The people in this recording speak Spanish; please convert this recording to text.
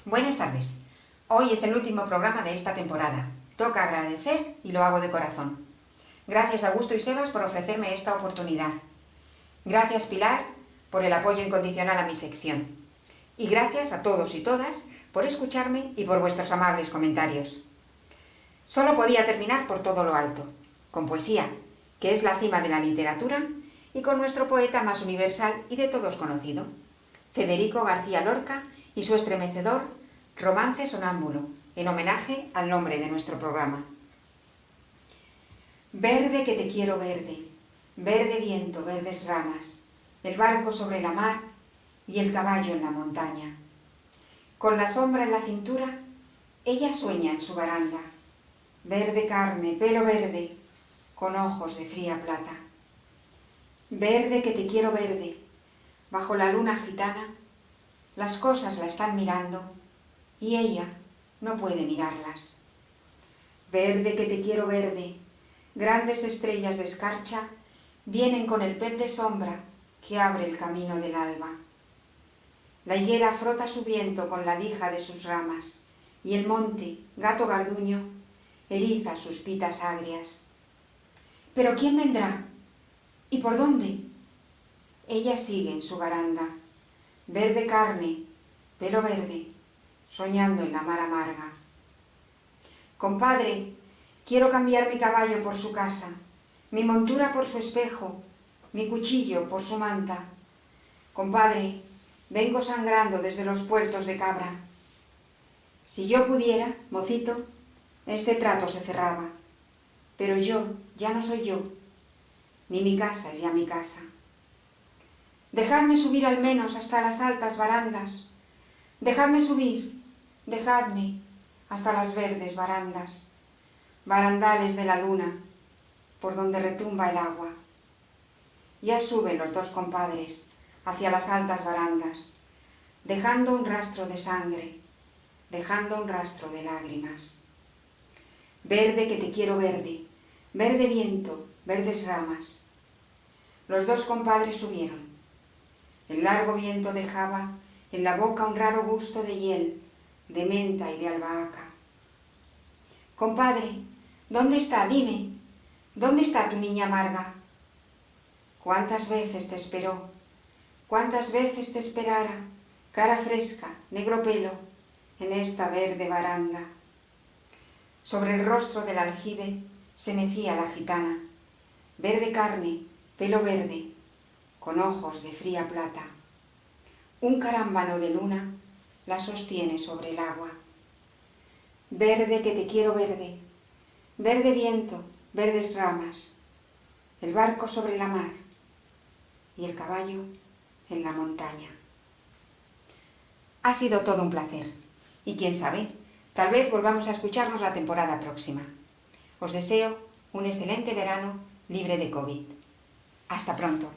Buenas tardes. Hoy es el último programa de esta temporada. Toca agradecer y lo hago de corazón. Gracias a Augusto y Sebas por ofrecerme esta oportunidad. Gracias Pilar por el apoyo incondicional a mi sección. Y gracias a todos y todas por escucharme y por vuestros amables comentarios. Solo podía terminar por todo lo alto, con poesía, que es la cima de la literatura, y con nuestro poeta más universal y de todos conocido, Federico García Lorca y su estremecedor Romance sonámbulo, en homenaje al nombre de nuestro programa. Verde que te quiero verde, verde viento, verdes ramas, el barco sobre la mar y el caballo en la montaña. Con la sombra en la cintura, ella sueña en su baranda. Verde carne, pelo verde, con ojos de fría plata. Verde que te quiero verde, bajo la luna gitana, las cosas la están mirando y ella no puede mirarlas. Verde que te quiero verde, grandes estrellas de escarcha vienen con el pez de sombra que abre el camino del alba. La higuera frota su viento con la lija de sus ramas y el monte, gato garduño, eriza sus pitas agrias. ¿Pero quién vendrá? ¿Y por dónde? Ella sigue en su baranda, verde carne, pelo verde, soñando en la mar amarga. Compadre, quiero cambiar mi caballo por su casa, mi montura por su espejo, mi cuchillo por su manta. Compadre, vengo sangrando desde los puertos de Cabra. Si yo pudiera, mocito, este trato se cerraba, pero yo ya no soy yo, ni mi casa es ya mi casa. Dejadme subir al menos hasta las altas barandas, dejadme subir, dejadme hasta las verdes barandas, barandales de la luna, por donde retumba el agua. Ya suben los dos compadres hacia las altas barandas, dejando un rastro de sangre, dejando un rastro de lágrimas. Verde que te quiero verde, verde viento, verdes ramas. Los dos compadres subieron. El largo viento dejaba en la boca un raro gusto de hiel, de menta y de albahaca. Compadre, ¿dónde está? Dime, ¿dónde está tu niña amarga? ¿Cuántas veces te esperó? ¿Cuántas veces te esperara, cara fresca, negro pelo, en esta verde baranda? Sobre el rostro del aljibe se mecía la gitana, verde carne, pelo verde, con ojos de fría plata. Un carámbano de luna la sostiene sobre el agua. Verde que te quiero verde, verde viento, verdes ramas, el barco sobre la mar y el caballo en la montaña. Ha sido todo un placer y quién sabe, tal vez volvamos a escucharnos la temporada próxima. Os deseo un excelente verano libre de COVID. Hasta pronto.